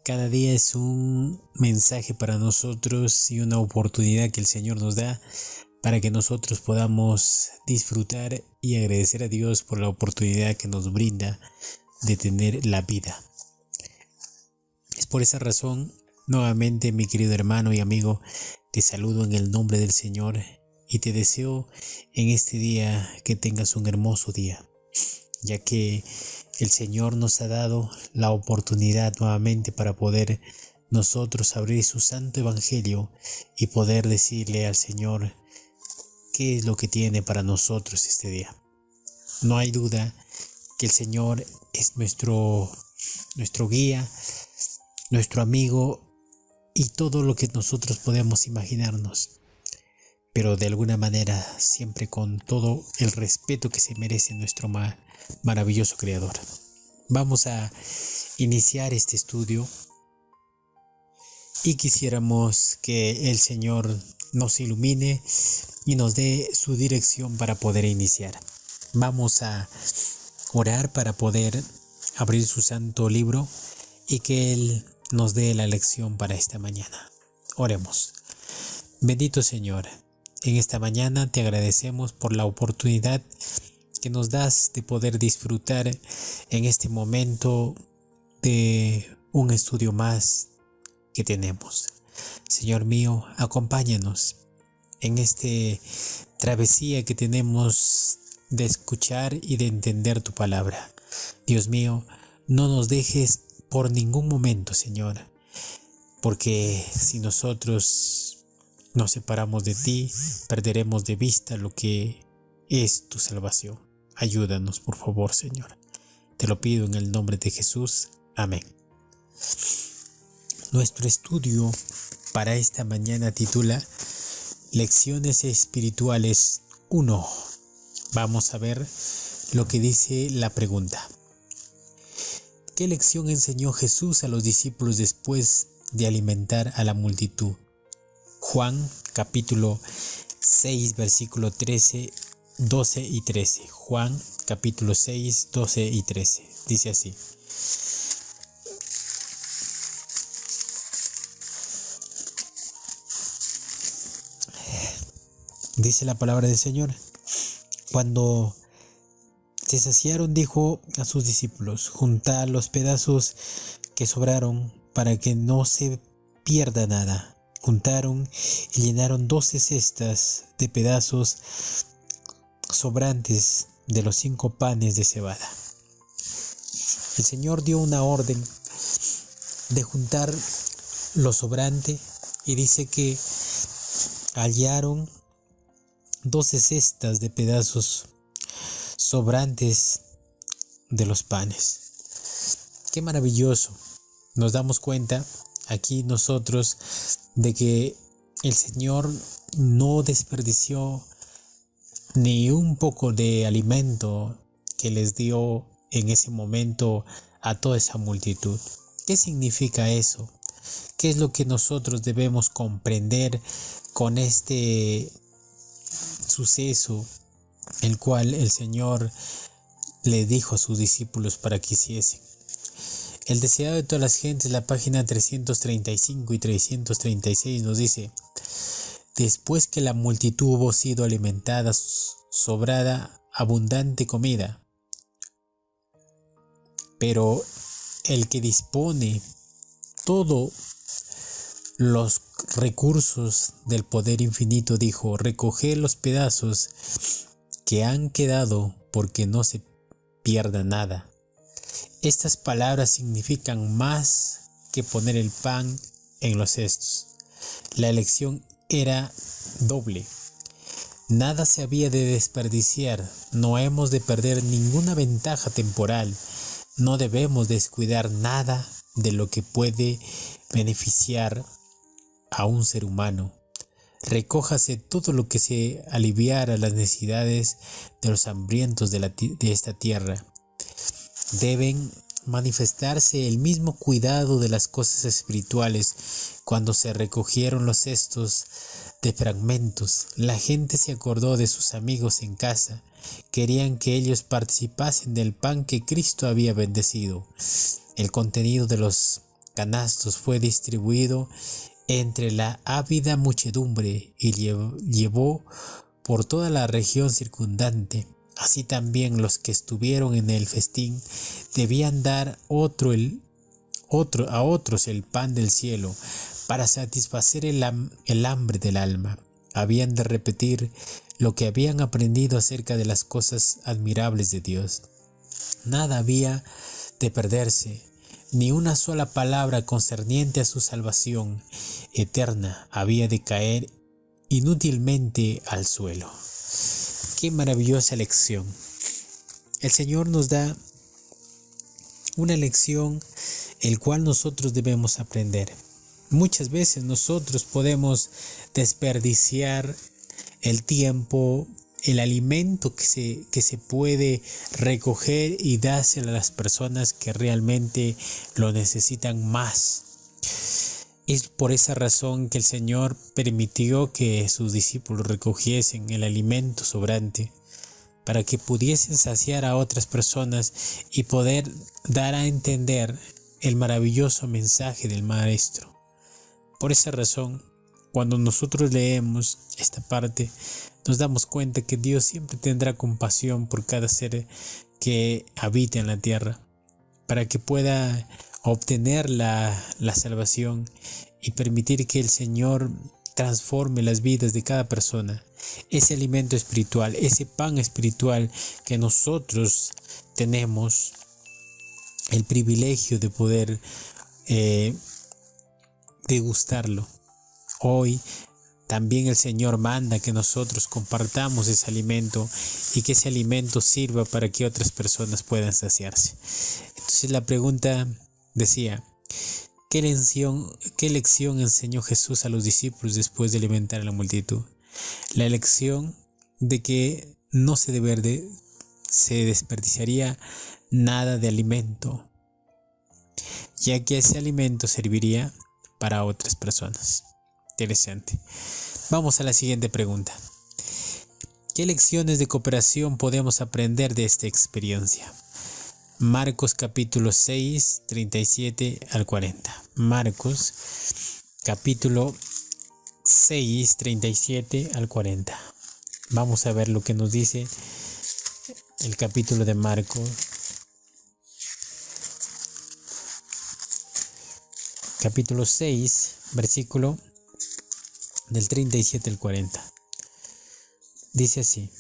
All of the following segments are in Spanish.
Cada día es un mensaje para nosotros y una oportunidad que el Señor nos da para que nosotros podamos disfrutar y agradecer a Dios por la oportunidad que nos brinda de tener la vida. Es por esa razón, nuevamente, mi querido hermano y amigo, te saludo en el nombre del Señor y te deseo en este día que tengas un hermoso día, ya que el Señor nos ha dado la oportunidad nuevamente para poder nosotros abrir su santo evangelio y poder decirle al Señor qué es lo que tiene para nosotros este día. No hay duda que el Señor es nuestro guía, nuestro amigo y todo lo que nosotros podemos imaginarnos, pero de alguna manera siempre con todo el respeto que se merece nuestro maravilloso Creador. Vamos a iniciar este estudio y quisiéramos que el Señor nos ilumine y nos dé su dirección para poder iniciar. Vamos a orar para poder abrir su santo libro y que Él nos dé la lección para esta mañana. Oremos. Bendito Señor, en esta mañana te agradecemos por la oportunidad que nos das de poder disfrutar en este momento de un estudio más que tenemos. Señor mío, acompáñanos en esta travesía que tenemos de escuchar y de entender tu palabra. Dios mío, no nos dejes por ningún momento, Señor, porque si nosotros nos separamos de ti, perderemos de vista lo que es tu salvación. Ayúdanos, por favor, Señor. Te lo pido en el nombre de Jesús. Amén. Nuestro estudio para esta mañana titula Lecciones Espirituales 1. Vamos a ver lo que dice la pregunta. ¿Qué lección enseñó Jesús a los discípulos después de alimentar a la multitud? Juan capítulo 6 versículo 13, 12 y 13. Juan capítulo 6, 12 y 13. Dice así. Dice la palabra del Señor. Cuando se saciaron, dijo a sus discípulos: juntad los pedazos que sobraron para que no se pierda nada. Juntaron y llenaron 12 cestas de pedazos sobrantes de los 5 panes de cebada. El Señor dio una orden de juntar lo sobrante y dice que hallaron 12 cestas de pedazos sobrantes de los panes. Qué maravilloso. Nos damos cuenta aquí nosotros de que el Señor no desperdició ni un poco de alimento que les dio en ese momento a toda esa multitud. ¿Qué significa eso? ¿Qué es lo que nosotros debemos comprender con este suceso, el cual el Señor le dijo a sus discípulos para que hiciesen? El deseado de todas las gentes, la página 335 y 336 nos dice: después que la multitud hubo sido alimentada, sobrada abundante comida, pero el que dispone todos los recursos del poder infinito dijo: recoged los pedazos que han quedado porque no se pierda nada. Estas palabras significan más que poner el pan en los cestos. La elección era doble. Nada se había de desperdiciar. No hemos de perder ninguna ventaja temporal. No debemos descuidar nada de lo que puede beneficiar a un ser humano. Recójase todo lo que se aliviara las necesidades de los hambrientos de esta tierra. Deben manifestarse el mismo cuidado de las cosas espirituales. Cuando se recogieron los cestos de fragmentos, la gente se acordó de sus amigos en casa. Querían que ellos participasen del pan que Cristo había bendecido. El contenido de los canastos fue distribuido entre la ávida muchedumbre y llevó por toda la región circundante. Así también los que estuvieron en el festín debían dar a otros el pan del cielo para satisfacer el hambre del alma. Habían de repetir lo que habían aprendido acerca de las cosas admirables de Dios. Nada había de perderse, ni una sola palabra concerniente a su salvación eterna había de caer inútilmente al suelo. ¡Qué maravillosa lección! El Señor nos da una lección el cual nosotros debemos aprender. Muchas veces nosotros podemos desperdiciar el tiempo, el alimento que se puede recoger y dárselo a las personas que realmente lo necesitan más. Es por esa razón que el Señor permitió que sus discípulos recogiesen el alimento sobrante para que pudiesen saciar a otras personas y poder dar a entender el maravilloso mensaje del Maestro. Por esa razón, cuando nosotros leemos esta parte, nos damos cuenta que Dios siempre tendrá compasión por cada ser que habita en la tierra, para que pueda obtener la salvación y permitir que el Señor transforme las vidas de cada persona. Ese alimento espiritual, ese pan espiritual que nosotros tenemos el privilegio de poder degustarlo. Hoy también el Señor manda que nosotros compartamos ese alimento y que ese alimento sirva para que otras personas puedan saciarse. Entonces la pregunta decía, ¿qué lección enseñó Jesús a los discípulos después de alimentar a la multitud? La lección de que no se desperdiciaría nada de alimento, ya que ese alimento serviría para otras personas. Interesante. Vamos a la siguiente pregunta. ¿Qué lecciones de cooperación podemos aprender de esta experiencia? Marcos capítulo 6, 37 al 40. Marcos capítulo 6, 37 al 40. Vamos a ver lo que nos dice el capítulo de Marcos. Capítulo 6, versículo del 37 al 40. Dice así.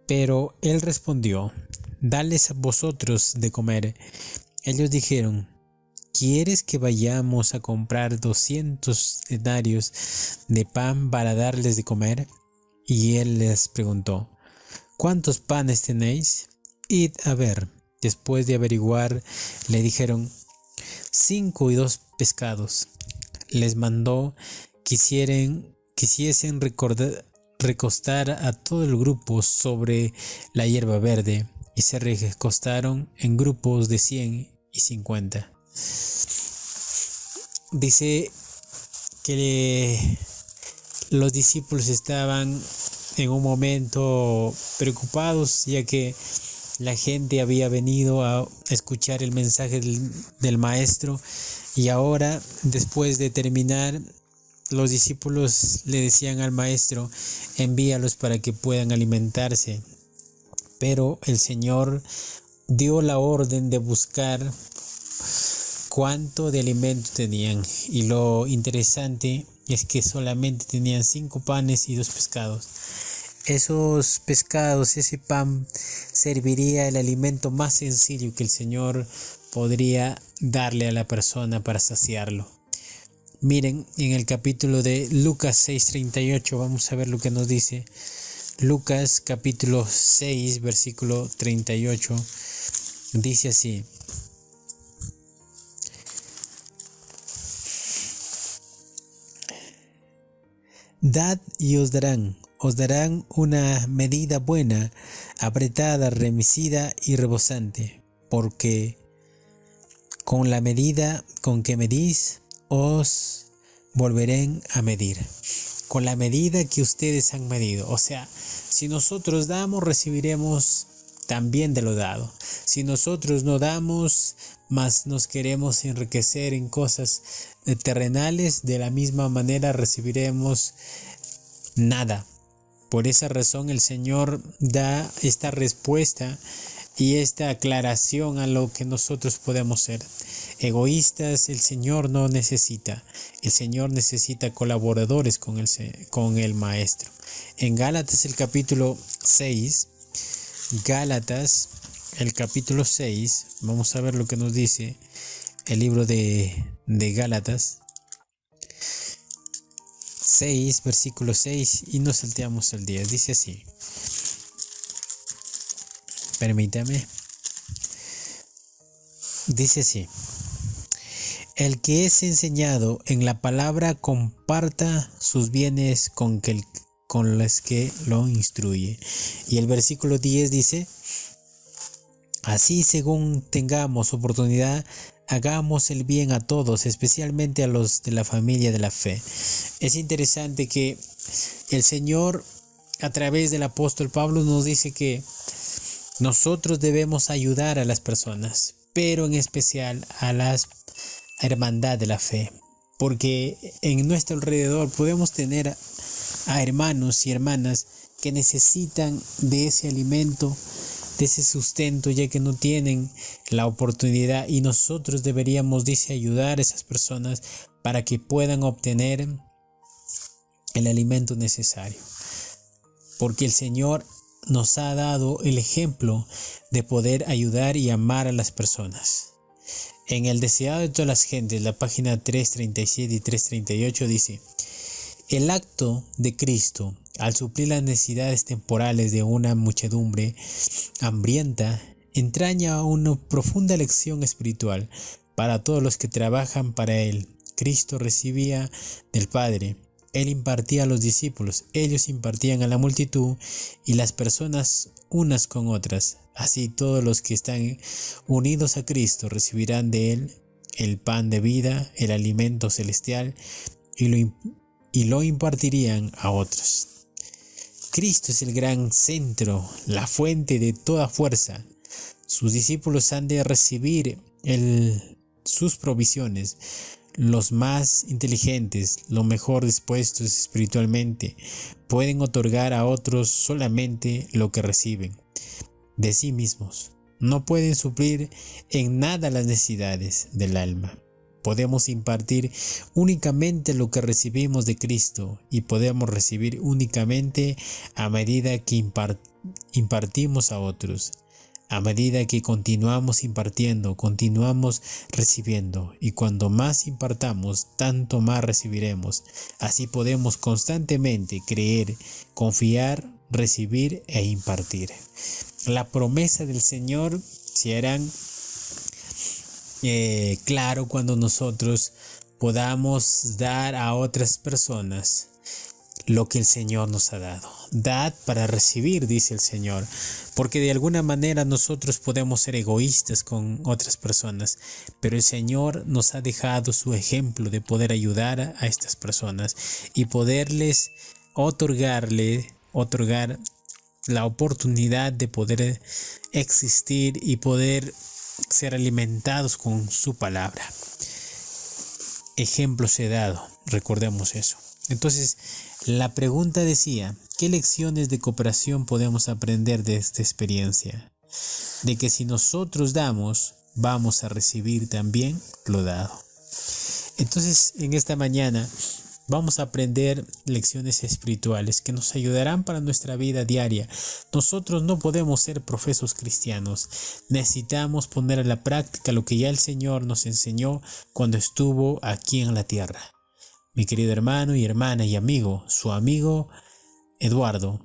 Pero él respondió, dadles a vosotros de comer. Ellos dijeron, ¿quieres que vayamos a comprar 200 denarios de pan para darles de comer? Y él les preguntó, ¿cuántos panes tenéis? Id a ver. Después de averiguar, le dijeron, 5 y 2 pescados. Les mandó que quisiesen recostar a todo el grupo sobre la hierba verde, y se recostaron en grupos de 100 y 50. Dice que los discípulos estaban en un momento preocupados, ya que la gente había venido a escuchar el mensaje del Maestro, y ahora, después de terminar, los discípulos le decían al Maestro, envíalos para que puedan alimentarse. Pero el Señor dio la orden de buscar cuánto de alimento tenían. Y lo interesante es que solamente tenían 5 panes y 2 pescados. Esos pescados, ese pan, serviría el alimento más sencillo que el Señor podría darle a la persona para saciarlo. Miren, en el capítulo de Lucas 6:38, vamos a ver lo que nos dice. Lucas capítulo 6, versículo 38, dice así. Dad y os darán una medida buena, apretada, remecida y rebosante, porque con la medida con que medís, os volverán a medir. Con la medida que ustedes han medido. O sea, si nosotros damos, recibiremos también de lo dado. Si nosotros no damos, mas nos queremos enriquecer en cosas terrenales, de la misma manera recibiremos nada. Por esa razón el Señor da esta respuesta y esta aclaración a lo que nosotros podemos ser. Egoístas el Señor no necesita. El Señor necesita colaboradores con el Maestro. En Gálatas el capítulo 6, vamos a ver lo que nos dice el libro de Gálatas 6, versículo 6, y nos salteamos el 10. Dice así. Permítame. Dice así: el que es enseñado en la palabra comparta sus bienes con los que lo instruye. Y el versículo 10 dice: así, según tengamos oportunidad, hagamos el bien a todos, especialmente a los de la familia de la fe. Es interesante que el Señor, a través del apóstol Pablo, nos dice que nosotros debemos ayudar a las personas, pero en especial a la hermandad de la fe, porque en nuestro alrededor podemos tener a hermanos y hermanas que necesitan de ese alimento, de ese sustento, ya que no tienen la oportunidad, y nosotros deberíamos, dice, ayudar a esas personas para que puedan obtener el alimento necesario, porque el Señor nos ha dado el ejemplo de poder ayudar y amar a las personas. En el Deseado de todas las gentes, la página 337 y 338 dice: el acto de Cristo, al suplir las necesidades temporales de una muchedumbre hambrienta, entraña una profunda lección espiritual para todos los que trabajan para Él. Cristo recibía del Padre, Él impartía a los discípulos, ellos impartían a la multitud y las personas unas con otras. Así todos los que están unidos a Cristo recibirán de Él el pan de vida, el alimento celestial, y lo impartirían a otros. Cristo es el gran centro, la fuente de toda fuerza. Sus discípulos han de recibir sus provisiones. Los más inteligentes, los mejor dispuestos espiritualmente, pueden otorgar a otros solamente lo que reciben de sí mismos. No pueden suplir en nada las necesidades del alma. Podemos impartir únicamente lo que recibimos de Cristo, y podemos recibir únicamente a medida que impartimos a otros. A medida que continuamos impartiendo, continuamos recibiendo, y cuando más impartamos, tanto más recibiremos. Así podemos constantemente creer, confiar, recibir e impartir. La promesa del Señor se harán claro cuando nosotros podamos dar a otras personas lo que el Señor nos ha dado. Dad para recibir, dice el Señor, porque de alguna manera nosotros podemos ser egoístas con otras personas, pero el Señor nos ha dejado su ejemplo de poder ayudar a estas personas y poderles otorgar la oportunidad de poder existir y poder ser alimentados con su palabra. Ejemplos he dado, recordemos eso. Entonces, la pregunta decía: ¿qué lecciones de cooperación podemos aprender de esta experiencia? De que si nosotros damos, vamos a recibir también lo dado. Entonces, en esta mañana vamos a aprender lecciones espirituales que nos ayudarán para nuestra vida diaria. Nosotros no podemos ser profesos cristianos. Necesitamos poner a la práctica lo que ya el Señor nos enseñó cuando estuvo aquí en la tierra. Mi querido hermano y hermana y amigo, su amigo Eduardo,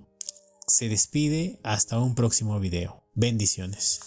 se despide hasta un próximo video. Bendiciones.